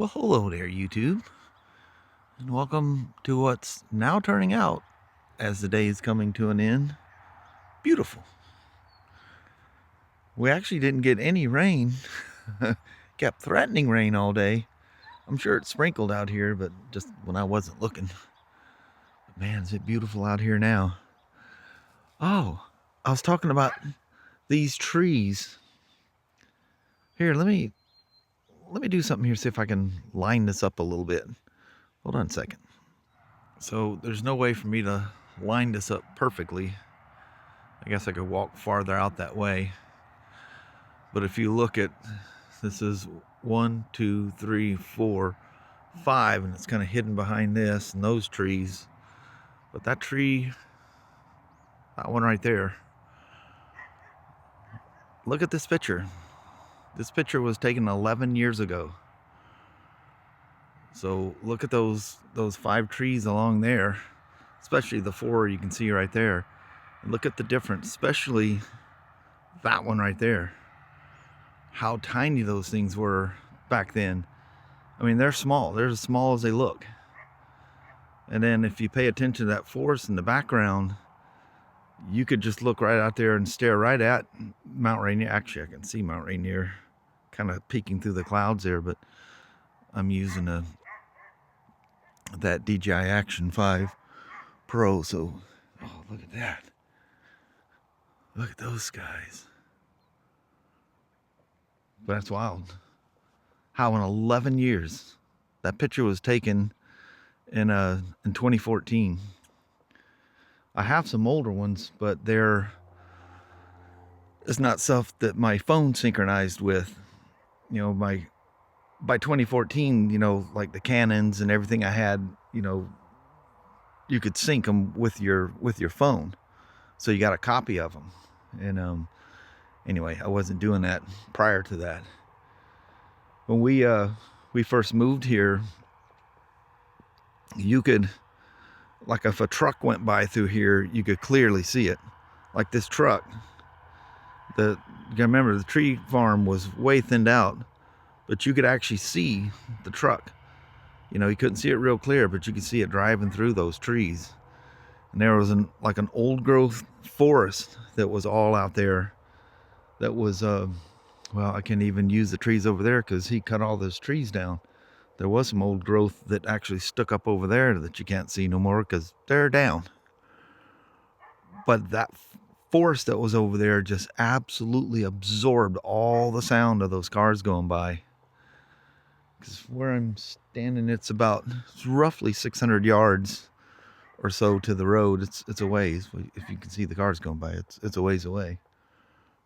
Well, hello there, YouTube, and welcome to what's now turning out, as the day is coming to an end, beautiful. We actually didn't get any rain. Kept threatening rain all day. I'm sure it sprinkled out here, but just when I wasn't looking. But man, is it beautiful out here now. Oh, I was talking about these trees. Here, let me do something here, see if I can line this up a little bit. Hold on a second. So there's no way for me to line this up perfectly. I guess I could walk farther out that way. But if you look at, this is 1, 2, 3, 4, 5, and it's kind of hidden behind this and those trees. But that tree, that one right there, look at this picture. This picture was taken 11 years ago. So look at those 5 trees along there, especially the 4 you can see right there. And look at the difference, especially that one right there. How tiny those things were back then. I mean, they're small. They're as small as they look. And then if you pay attention to that forest in the background, you could just look right out there and stare right at Mount Rainier. Actually, I can see Mount Rainier kind of peeking through the clouds there, but I'm using that DJI Action 5 Pro. So, oh, look at that. Look at those skies. But that's wild. How in 11 years, that picture was taken in 2014. I have some older ones, but it's not stuff that my phone synchronized with. You know, by 2014, you know, like the Canons and everything I had, you know, you could sync them with your phone, so you got a copy of them. And anyway, I wasn't doing that prior to that. When we first moved here, you could, like if a truck went by through here, you could clearly see it. Like this truck. You gotta remember, the tree farm was way thinned out, but you could actually see the truck. You know, you couldn't see it real clear, but you could see it driving through those trees. And there was like an old growth forest that was all out there. That was, well, I can't even use the trees over there because he cut all those trees down. There was some old growth that actually stuck up over there that you can't see no more because they're down. But that forest that was over there just absolutely absorbed all the sound of those cars going by. Because where I'm standing, it's roughly 600 yards or so to the road. It's a ways. If you can see the cars going by, it's a ways away.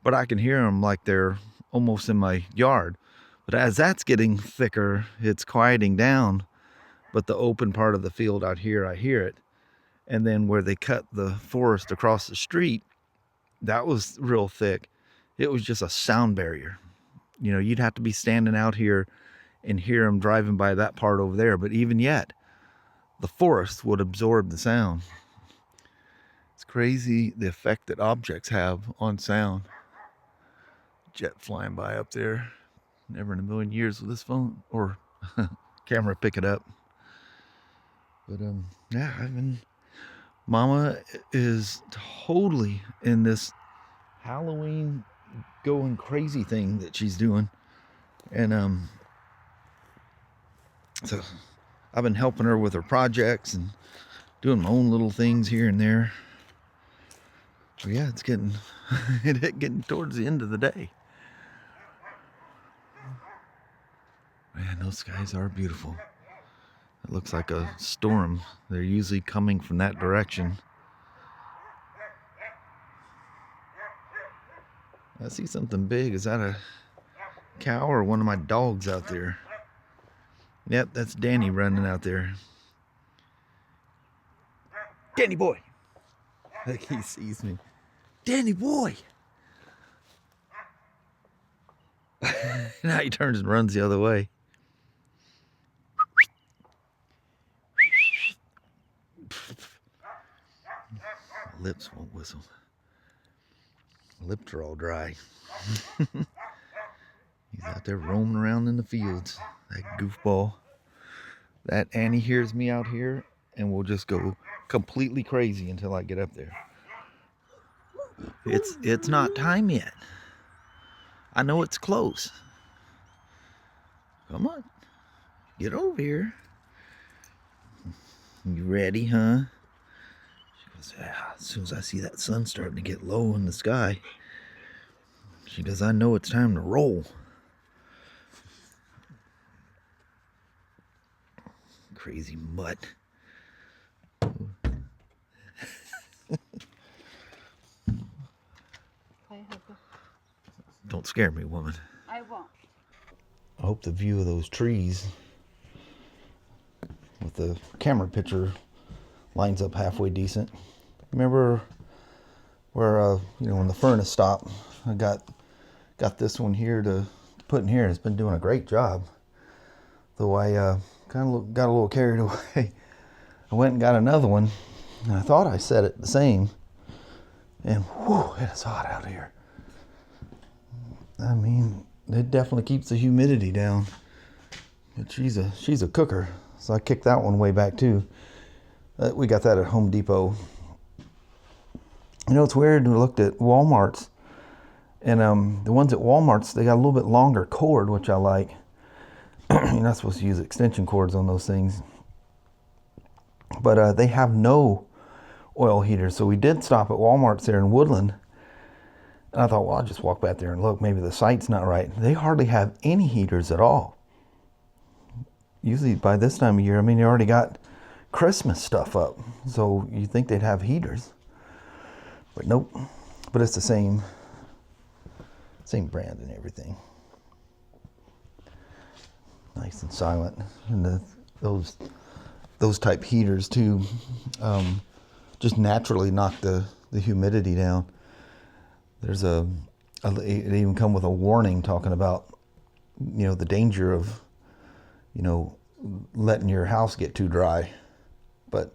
But I can hear them like they're almost in my yard. But as that's getting thicker, it's quieting down. But the open part of the field out here, I hear it. And then where they cut the forest across the street, that was real thick. It was just a sound barrier. You know, you'd have to be standing out here and hear them driving by that part over there. But even yet, the forest would absorb the sound. It's crazy the effect that objects have on sound. Jet flying by up there. Never in a million years will this phone or camera pick it up. But yeah, Mama is totally in this Halloween going crazy thing that she's doing. And so I've been helping her with her projects and doing my own little things here and there. So yeah, it's getting towards the end of the day. Man, those skies are beautiful. It looks like a storm. They're usually coming from that direction. I see something big. Is that a cow or one of my dogs out there? Yep, that's Danny running out there. Danny boy! Like he sees me. Danny boy! Now he turns and runs the other way. Lips won't whistle. Lips are all dry. He's out there roaming around in the fields. That goofball. That Annie hears me out here and will just go completely crazy until I get up there. It's not time yet. I know it's close. Come on. Get over here. You ready, huh? She goes, yeah, as soon as I see that sun starting to get low in the sky, she goes, I know it's time to roll. Crazy mutt. Don't scare me, woman. I won't. I hope the view of those trees with the camera picture lines up halfway decent. Remember where when the furnace stopped, I got this one here to put in here, and it's been doing a great job. Though I kind of got a little carried away. I went and got another one, and I thought I set it the same, and whew, it is hot out here. I mean, it definitely keeps the humidity down. But she's a cooker, so I kicked that one way back too. We got that at Home Depot. You know, it's weird. We looked at Walmart's, and the ones at Walmart's, they got a little bit longer cord, which I like. You're not supposed to use extension cords on those things, but they have no oil heaters. So we did stop at Walmart's there in Woodland. And I thought, well, I'll just walk back there and look. Maybe the site's not right. They hardly have any heaters at all. Usually by this time of year, I mean, they already got Christmas stuff up. So you think they'd have heaters. But nope. But it's the same brand and everything. Nice and silent. And those type heaters too just naturally knock the humidity down. There's it even come with a warning talking about, the danger of, letting your house get too dry. But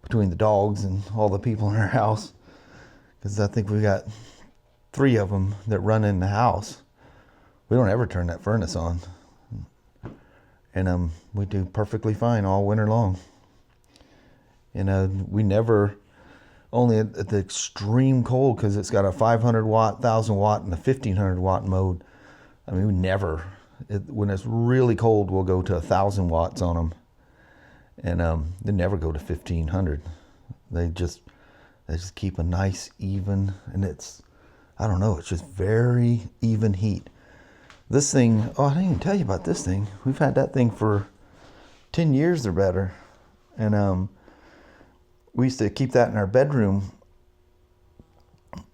between the dogs and all the people in our house, because I think we got 3 of them that run in the house, we don't ever turn that furnace on. And we do perfectly fine all winter long. And we never, only at the extreme cold, because it's got a 500 watt, 1000 watt, and a 1500 watt mode. I mean, we never, when it's really cold, we'll go to 1000 watts on them. And they never go to 1500. They just keep a nice, even, and it's just very even heat. This thing, I didn't even tell you about this thing. We've had that thing for 10 years or better. And we used to keep that in our bedroom,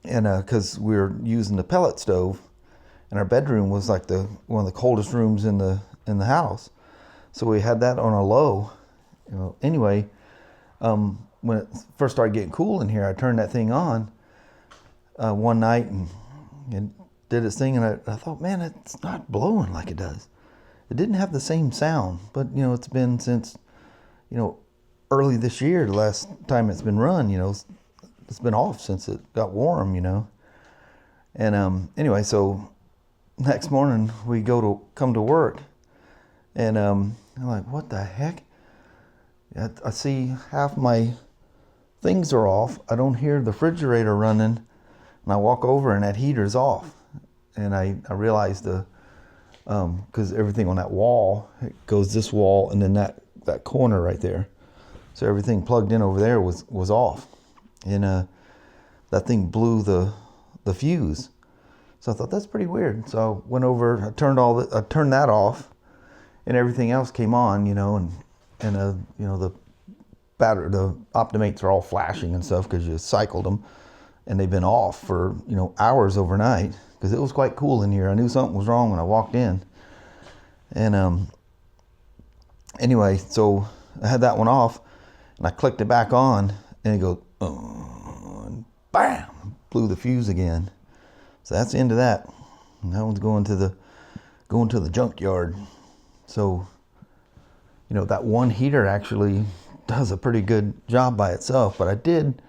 and because we were using the pellet stove, and our bedroom was like one of the coldest rooms in the house. So we had that on a low. Anyway, when it first started getting cool in here, I turned that thing on one night and did its thing, and I thought, man, it's not blowing like it does. It didn't have the same sound, but it's been since early this year, the last time it's been run. It's been off since it got warm. And anyway, so next morning we come to work, and I'm like, what the heck? I see half my things are off. I don't hear the refrigerator running, and I walk over and that heater's off. And I realized because everything on that wall, it goes this wall and then that corner right there. So everything plugged in over there was off. And that thing blew the fuse. So I thought, that's pretty weird. So I went over, I turned that off, and everything else came on, and the battery, the Optimates are all flashing and stuff because you cycled them, and they've been off for hours overnight because it was quite cool in here. I knew something was wrong when I walked in. And anyway, so I had that one off, and I clicked it back on, and it goes, and bam, blew the fuse again. So that's the end of that. And that one's going to the junkyard. So, that one heater actually does a pretty good job by itself, but I did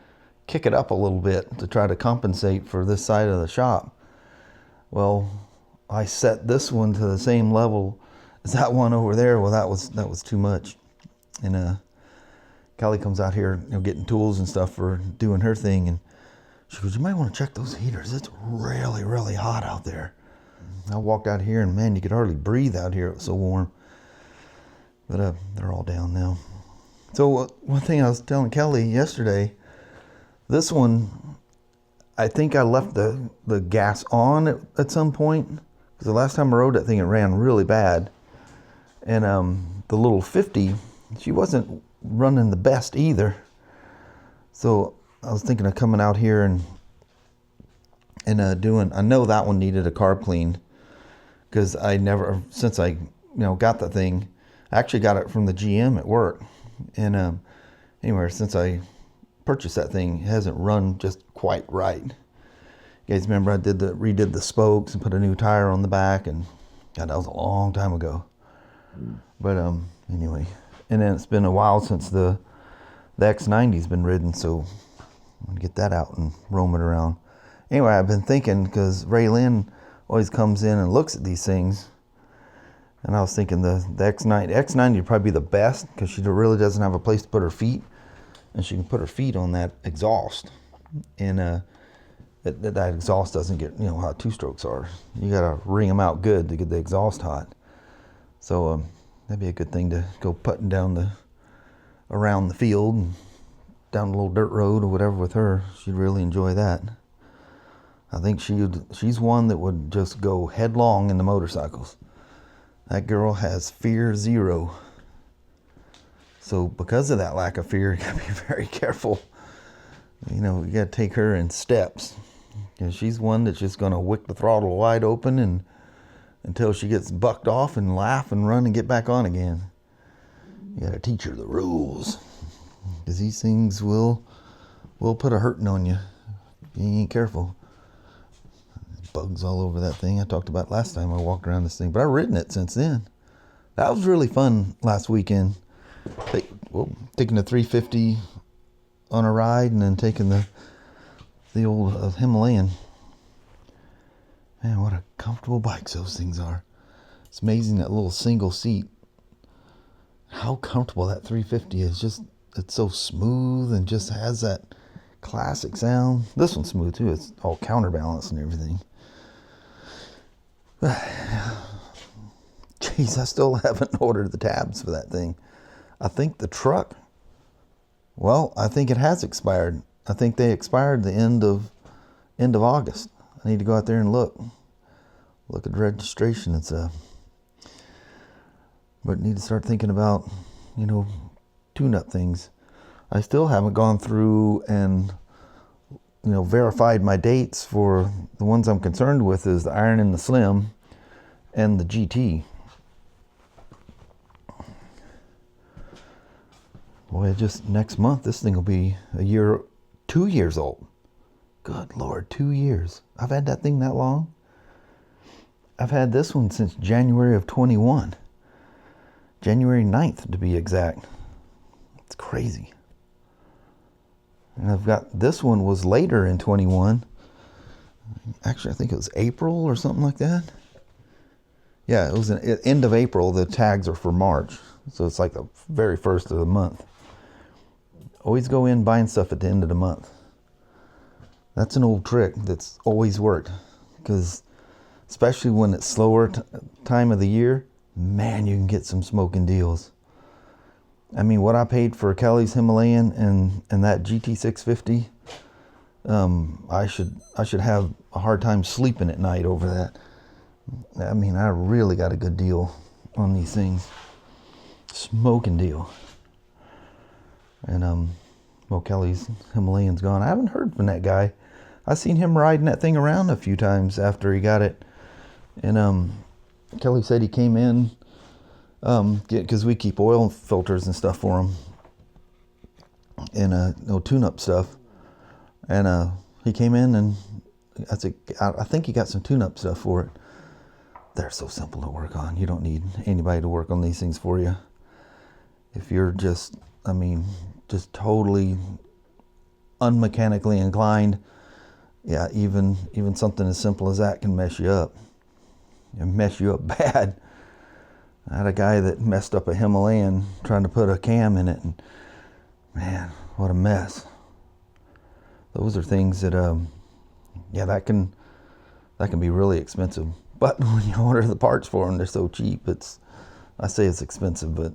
kick it up a little bit to try to compensate for this side of the shop. Well, I set this one to the same level as that one over there. Well, that was too much. And Kelly comes out here, getting tools and stuff for doing her thing, and she goes, "You might want to check those heaters. It's really, really hot out there." I walked out here, and man, you could hardly breathe out here. It was so warm. But they're all down now. So one thing I was telling Kelly yesterday, this one, I think I left the gas on at some point, because the last time I rode that thing, it ran really bad. And the little 50, she wasn't running the best either. So I was thinking of coming out here and doing, I know that one needed a carb clean, because I never, since I got the thing, I actually got it from the GM at work. And anyway, since I purchased that thing, it hasn't run just quite right. You guys remember I redid the spokes and put a new tire on the back, and God, that was a long time ago. But anyway, and then it's been a while since the X90's been ridden, so I'm gonna get that out and roam it around. Anyway, I've been thinking, because Raelynn always comes in and looks at these things, and I was thinking the X90 would probably be the best, because she really doesn't have a place to put her feet, and she can put her feet on that exhaust, and that exhaust doesn't get, how two-strokes are. You gotta wring them out good to get the exhaust hot. So that'd be a good thing to go putting down around the field and down the little dirt road or whatever with her. She'd really enjoy that. I think she's one that would just go headlong in the motorcycles. That girl has fear zero. So because of that lack of fear, you gotta be very careful. You gotta take her in steps. She's one that's just gonna wick the throttle wide open and until she gets bucked off and laugh and run and get back on again. You gotta teach her the rules, because these things will put a hurting on you if you ain't careful. Bugs all over that thing. I talked about last time I walked around this thing, but I've ridden it since then. That was really fun last weekend. Taking the 350 on a ride, and then taking the old Himalayan. Man, what a comfortable bikes those things are. It's amazing, that little single seat. How comfortable that 350 is. It's so smooth and just has that classic sound. This one's smooth too. It's all counterbalanced and everything. Jeez, I still haven't ordered the tabs for that thing. I think the truck, I think it has expired. I think they expired the end of August. I need to go out there and look at the registration. But need to start thinking about, tune-up things. I still haven't gone through and, verified my dates for the ones I'm concerned with, is the Iron and the Slim and the GT. Boy, just next month, this thing will be 2 years old. Good Lord, 2 years. I've had that thing that long? I've had this one since January of 21. January 9th, to be exact. It's crazy. And I've got, this one was later in 21. Actually, I think it was April or something like that. Yeah, it was the end of April. The tags are for March. So it's like the very first of the month. Always go in buying stuff at the end of the month. That's an old trick that's always worked, because especially when it's slower time of the year, man, you can get some smoking deals. I mean, what I paid for Kelly's Himalayan and that GT650, I should have a hard time sleeping at night over that. I mean, I really got a good deal on these things. Smoking deal. And Kelly's Himalayan's gone. I haven't heard from that guy. I seen him riding that thing around a few times after he got it. And Kelly said he came in, because we keep oil filters and stuff for him, and no tune-up stuff. And he came in, and I think he got some tune-up stuff for it. They're so simple to work on. You don't need anybody to work on these things for you. If you're just totally unmechanically inclined, yeah, even something as simple as that can mess you up. and mess you up bad. I had a guy that messed up a Himalayan trying to put a cam in it, and man, what a mess. Those are things that, yeah, that can be really expensive. But when you order the parts for them, they're so cheap. I say it's expensive, but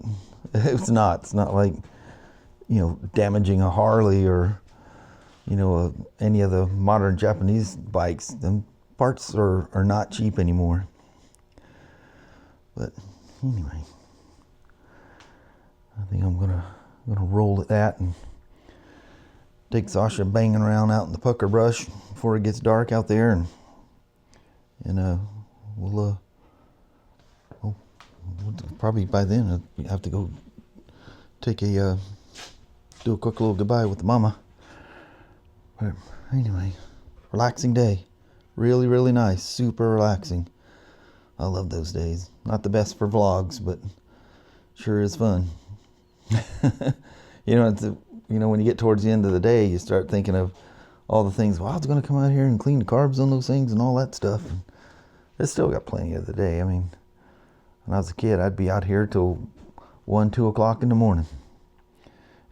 it's not. It's not like, you know, damaging a Harley or, you know, any of the modern Japanese bikes. Them parts are not cheap anymore. But anyway, I think I'm gonna roll at that and take Sasha banging around out in the pucker brush before it gets dark out there, and we'll probably by then have to go take do a quick little goodbye with the mama. But anyway, relaxing day, really, really nice, super relaxing. I love those days. Not the best for vlogs, but sure is fun. You know, when you get towards the end of the day, you start thinking of all the things. Well, I was going to come out here and clean the carbs on those things and all that stuff. And I still got plenty of the day. I mean, when I was a kid, I'd be out here till 1, 2 o'clock in the morning.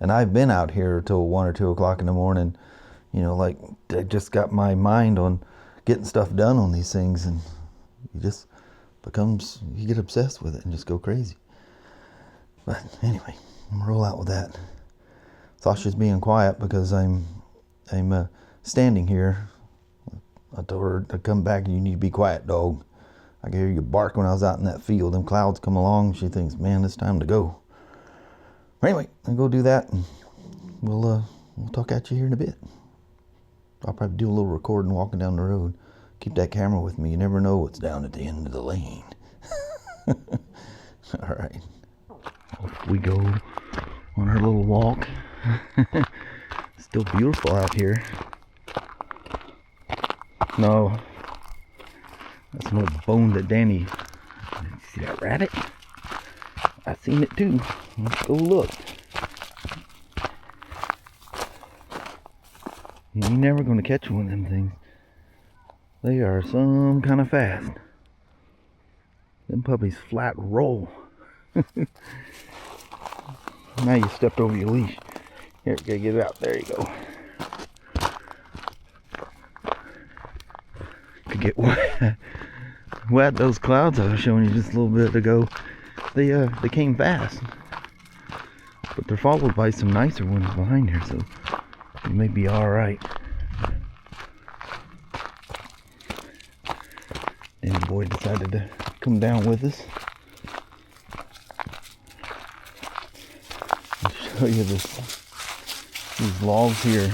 And I've been out here till 1 or 2 o'clock in the morning. You know, like, I just got my mind on getting stuff done on these things, and you get obsessed with it and just go crazy. But anyway, I'm gonna roll out with that. Sasha's being quiet because I'm standing here. I told her to come back and you need to be quiet, dog. I could hear you bark when I was out in that field. Them clouds come along. She thinks, man, it's time to go. Anyway, I'll go do that, and we'll talk at you here in a bit. I'll probably do a little recording walking down the road. Keep that camera with me. You never know what's down at the end of the lane. All right. Off we go on our little walk. Still beautiful out here. No, that's an old bone that Danny. See that rabbit? I seen it too. Let's go look. You're never gonna catch one of them things. They are some kind of fast. Them puppies flat roll. Now you stepped over your leash. Here, gotta get it out. There you go. Could get wet. Those clouds I was showing you just a little bit ago. They came fast, but they're followed by some nicer ones behind here, so it may be all right. And the boy decided to come down with us. I'll show you these logs here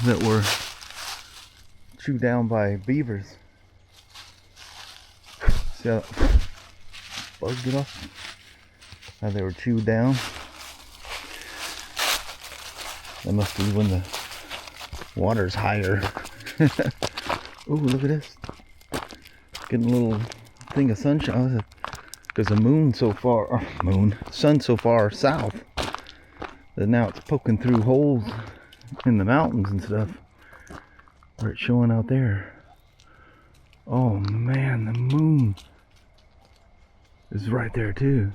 that were chewed down by beavers. See how bugs get off? How they were chewed down. That must be when the water's higher. Oh, look at this. Getting a little thing of sunshine. Because the sun's so far south that now it's poking through holes in the mountains and stuff. Where it's showing out there. Oh man, the moon is right there too.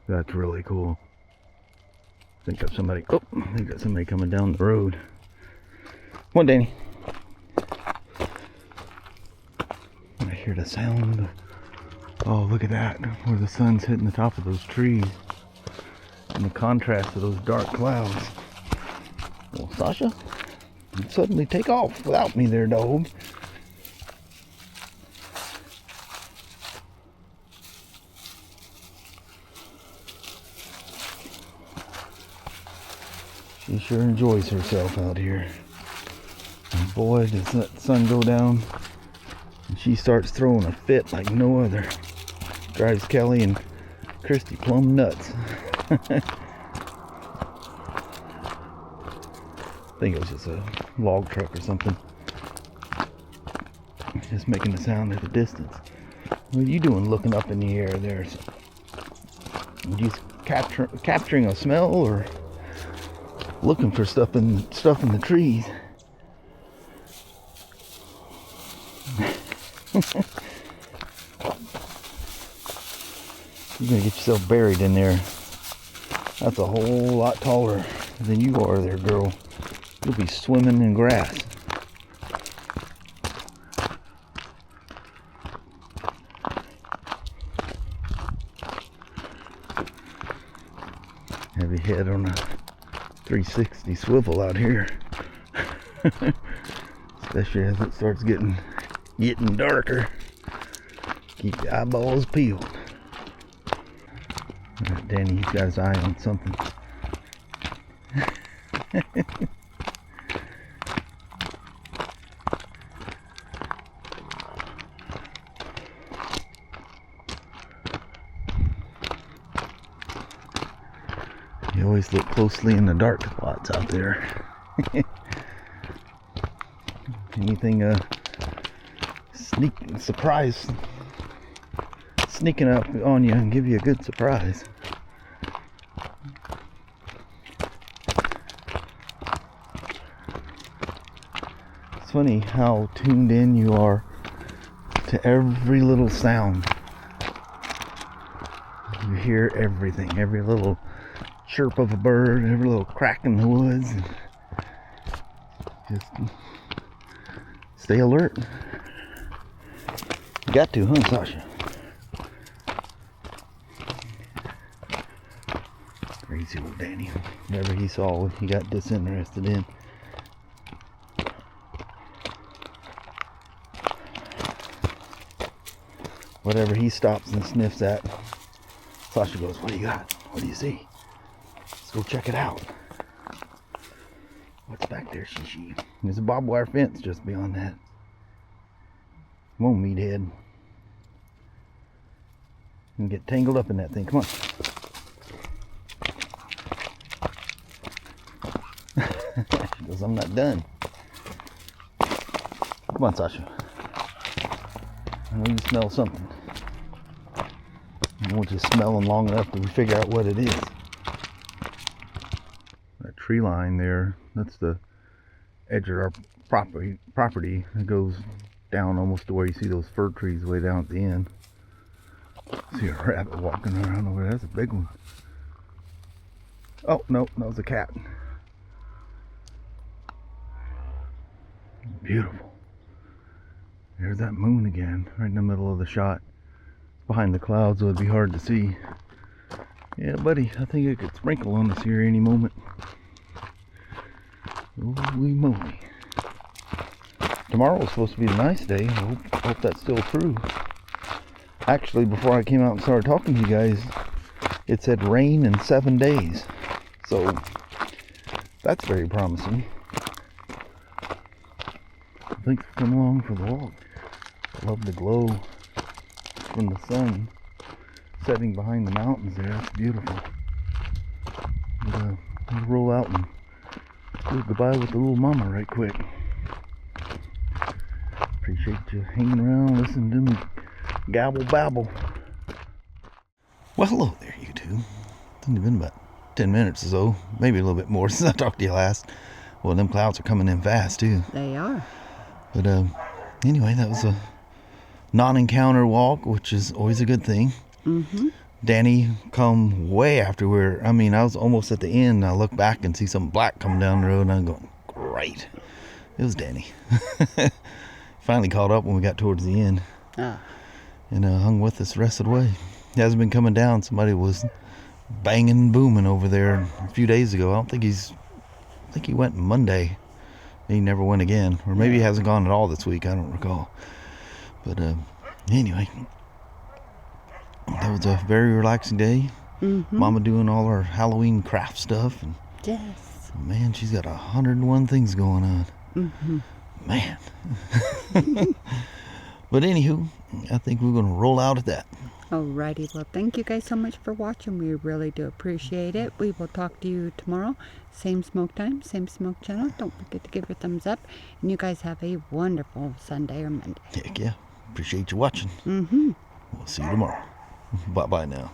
That's really cool. I think got somebody coming down the road. Come on, Danny. I hear the sound. Oh, look at that. Where the sun's hitting the top of those trees. And the contrast of those dark clouds. Well, Sasha, you suddenly take off without me there, dog. She sure enjoys herself out here. And boy, does that sun go down. And she starts throwing a fit like no other. Drives Kelly and Christy plumb nuts. I think it was just a log truck or something. Just making a sound at a distance. What are you doing looking up in the air there? Are you capturing a smell, or looking for stuff in the trees. You're gonna get yourself buried in there. That's a whole lot taller than you are there, girl. You'll be swimming in grass. Have your head on a 360 swivel out here. Especially as it starts getting darker. Keep the eyeballs peeled. Alright, Danny, he's got his eye on something. You always look closely in the dark spots out there. Anything surprise sneaking up on you and give you a good surprise. It's funny how tuned in you are to every little sound. You hear everything, every little chirp of a bird, every little crack in the woods. Just stay alert. You got to, huh, Sasha? Crazy old Danny. Whatever he saw, he got disinterested in. Whatever he stops and sniffs at, Sasha goes, "What do you got? What do you see? Let's go check it out." What's back there, Shishi? There's a barbed wire fence just beyond that. Come on, meathead. You can get tangled up in that thing. Come on. She goes, "I'm not done." Come on, Sasha. I know you smell something. I want you smelling long enough to figure out what it is. That tree line there, that's the edge of our property. It goes down almost to where you see those fir trees way down at the end. See a rabbit walking around over there. That's a big one. Oh, no, that was a cat. Beautiful. There's that moon again, right in the middle of the shot. Behind the clouds, so it'd be hard to see. Yeah, buddy, I think it could sprinkle on us here any moment. Holy moly. Tomorrow was supposed to be a nice day. I hope that's still true. Actually, before I came out and started talking to you guys, it said rain in 7 days. So, that's very promising. Thanks for coming along for the walk. I love the glow from the sun setting behind the mountains there. It's beautiful. We'll roll out and do goodbye with the little mama right quick. Appreciate you hanging around, listening to me gabble babble. Well, hello there, YouTube. It's only been about 10 minutes or so, maybe a little bit more since I talked to you last. Well, them clouds are coming in fast too. They are. But anyway, that was a non-encounter walk, which is always a good thing. Mm-hmm. Danny come way after I was almost at the end, and I look back and see something black coming down the road, and I'm going, great. It was Danny. Finally caught up when we got towards the end. And hung with us the rest of the way. He hasn't been coming down. Somebody was banging and booming over there a few days ago. I think he went Monday. He never went again, or maybe he hasn't gone at all this week. I don't recall. But anyway, that was a very relaxing day. Mm-hmm. Mama doing all her Halloween craft stuff, and yes, man, she's got 101 things going on. Mm-hmm. Man. But anywho, I think we're gonna roll out at that. Alrighty, well, thank you guys so much for watching. We really do appreciate it. We will talk to you tomorrow. Same smoke time, same smoke channel. Don't forget to give your thumbs up. And you guys have a wonderful Sunday or Monday. Heck yeah. Appreciate you watching. Mm-hmm. We'll see you tomorrow. Bye-bye now.